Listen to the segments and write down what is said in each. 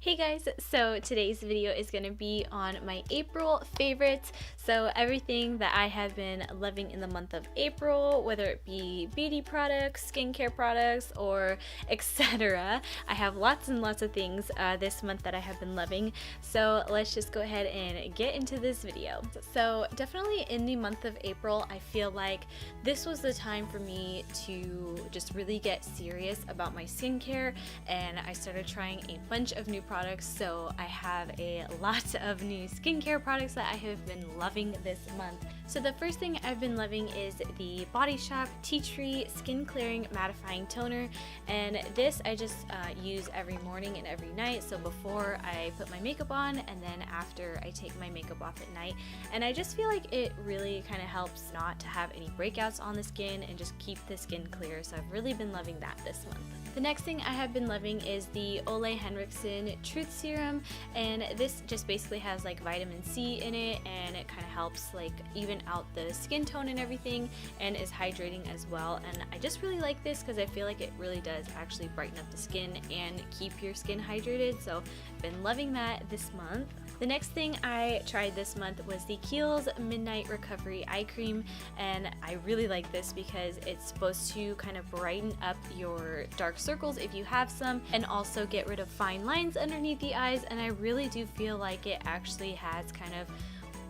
Hey guys, so today's video is going to be on my April favorites. So everything that I have been loving in the month of April, whether it be beauty products, skincare products, or etc. I have lots and lots of things this month that I have been loving. So let's just go ahead and get into this video. So definitely in the month of April, I feel like this was the time for me to just really get serious about my skincare, and I started trying a bunch of new products. So I have a lot of new skincare products that I have been loving this month. So the first thing I've been loving is the Body Shop Tea Tree Skin Clearing Mattifying Toner, and this I just use every morning and every night. So before I put my makeup on, and then after I take my makeup off at night, and I just feel like it really kind of helps not to have any breakouts on the skin and just keep the skin clear. So I've really been loving that this month. The next thing I have been loving is the Henriksen Truth Serum, and this just basically has like vitamin C in it, and it kind of helps like even out the skin tone and everything, and is hydrating as well. And I just really like this because I feel like it really does actually brighten up the skin and keep your skin hydrated. So I've been loving that this month. The next thing I tried this month was the Kiehls Midnight Recovery Eye Cream, and I really like this because it's supposed to kind of brighten up your dark circles if you have some, and also get rid of fine lines underneath the eyes. And I really do feel like it actually has kind of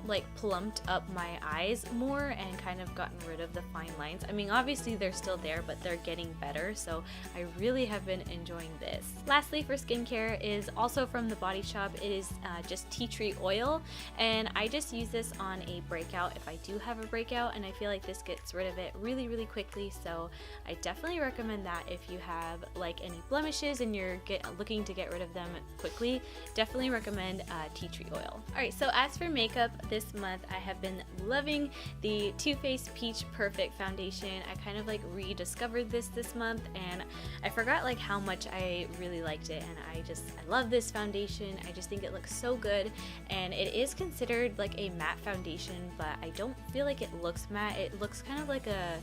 like plumped up my eyes more and kind of gotten rid of the fine lines. I mean, obviously they're still there, but they're getting better, so I really have been enjoying this. Lastly, for skincare is also from the Body Shop. It is just tea tree oil, and I just use this on a breakout if I do have a breakout, and I feel like this gets rid of it really quickly. So I definitely recommend that if you have like any blemishes and you're looking to get rid of them quickly. Definitely recommend tea tree oil. Alright, so as for makeup, this month I have been loving the Too Faced Peach Perfect Foundation. I kind of like rediscovered this month, and I forgot like how much I really liked it, and I love this foundation. I just think it looks so good, and it is considered like a matte foundation, but I don't feel like it looks matte. It looks kind of like a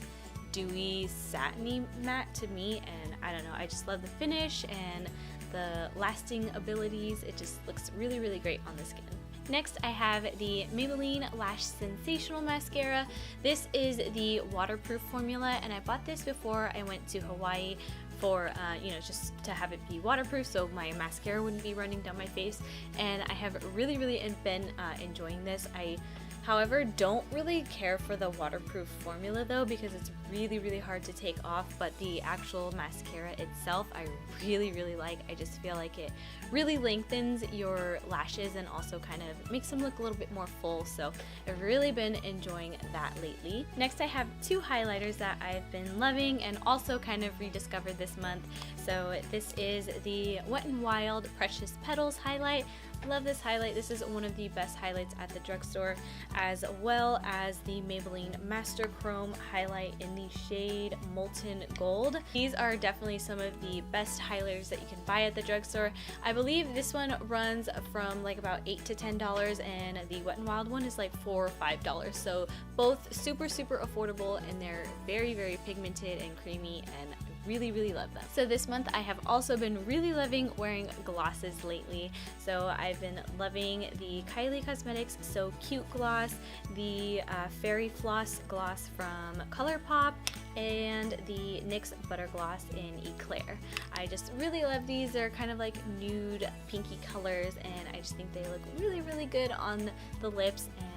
dewy satiny matte to me, and I don't know, I just love the finish and the lasting abilities. It just looks really great on the skin. Next, I have the Maybelline Lash Sensational Mascara. This is the waterproof formula, and I bought this before I went to Hawaii for, just to have it be waterproof so my mascara wouldn't be running down my face, and I have really been enjoying this. I, however, don't really care for the waterproof formula though, because it's really hard to take off, but the actual mascara itself I really like. I just feel like it really lengthens your lashes and also kind of makes them look a little bit more full, so I've really been enjoying that lately. Next, I have two highlighters that I've been loving and also kind of rediscovered this month. So this is the Wet n Wild Precious Petals highlight. Love this highlight. This is one of the best highlights at the drugstore, as well as the Maybelline Master Chrome highlight in the shade Molten Gold. These are definitely some of the best highlighters that you can buy at the drugstore. I believe this one runs from like about $8 to $10, and the Wet n Wild one is like $4 or $5. So both super affordable, and they're very pigmented and creamy, and really love them. So this month I have also been really loving wearing glosses lately. So I've been loving the Kylie Cosmetics So Cute gloss, the Fairy Floss gloss from Colourpop, and the NYX Butter Gloss in Eclair. I just really love these. They're kind of like nude pinky colors, and I just think they look really good on the lips, and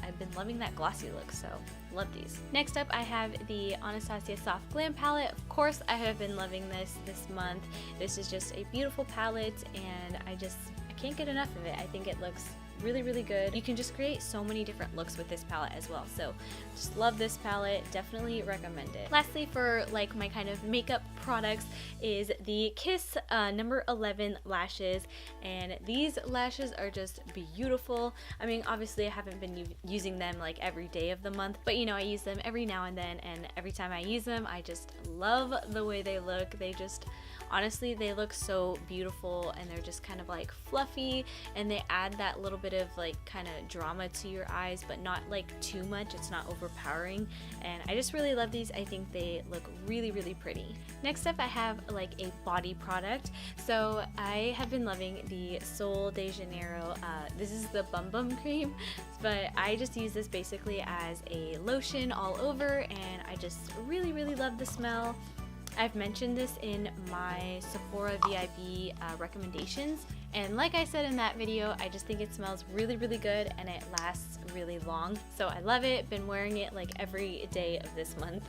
I've been loving that glossy look, so love these. Next up, I have the Anastasia Soft Glam palette. Of course, I have been loving this month. This is just a beautiful palette, and I can't get enough of it. I think it looks really good. You can just create so many different looks with this palette as well, so just love this palette. Definitely recommend it. Lastly, for like my kind of makeup products, is the Kiss number 11 lashes, and these lashes are just beautiful. I mean, obviously I haven't been using them like every day of the month, but I use them every now and then, and every time I use them I just love the way they look. They just honestly, they look so beautiful, and they're just kind of like fluffy, and they add that little bit of like kind of drama to your eyes, but not like too much. It's not overpowering, and I just really love these. I think they look really, really pretty. Next up, I have like a body product. So I have been loving the Sol de Janeiro. This is the Bum Bum cream, but I just use this basically as a lotion all over, and I just really, really love the smell. I've mentioned this in my Sephora VIP recommendations, and like I said in that video, I just think it smells really, really good, and it lasts really long. So I love it. Been wearing it like every day of this month.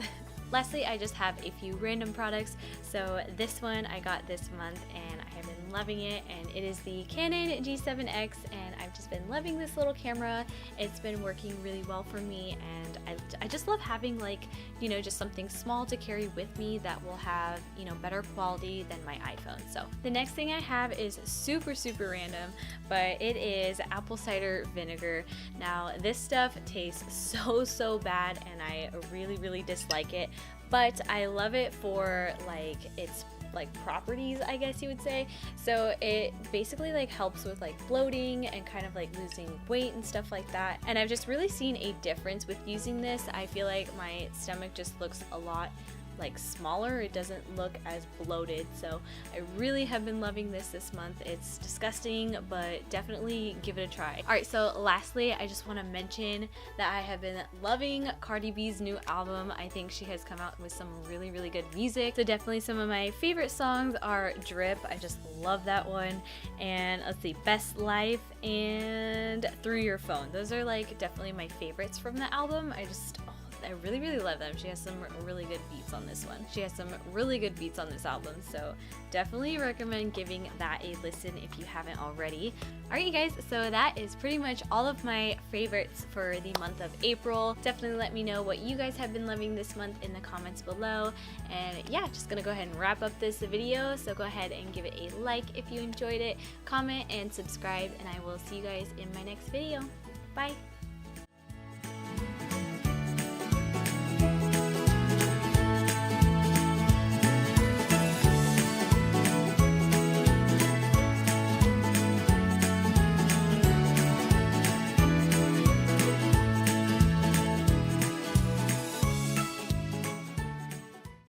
Lastly, I just have a few random products. So this one I got this month, and I have been loving it, and it is the Canon G7X, and I've just been loving this little camera. It's been working really well for me, and I just love having, like, you know, just something small to carry with me that will have, you know, better quality than my iPhone. So the next thing I have is super, super random, but it is apple cider vinegar. Now this stuff tastes so bad, and I really, really dislike it, but I love it for like its like properties, I guess you would say. So it basically like helps with like bloating and kind of like losing weight and stuff like that, and I've just really seen a difference with using this. I feel like my stomach just looks a lot like smaller. It doesn't look as bloated, so I really have been loving this month. It's disgusting, but definitely give it a try. Alright, so lastly, I just want to mention that I have been loving Cardi B's new album. I think she has come out with some really, really good music. So definitely some of my favorite songs are Drip, I just love that one, and let's see, Best Life and Through Your Phone. Those are like definitely my favorites from the album. I really, really love them. She has some really good beats on this one. She has some really good beats on this album, so definitely recommend giving that a listen if you haven't already. Alright, you guys, so that is pretty much all of my favorites for the month of April. Definitely let me know what you guys have been loving this month in the comments below. And yeah, just gonna go ahead and wrap up this video, so go ahead and give it a like if you enjoyed it, comment and subscribe, and I will see you guys in my next video. Bye!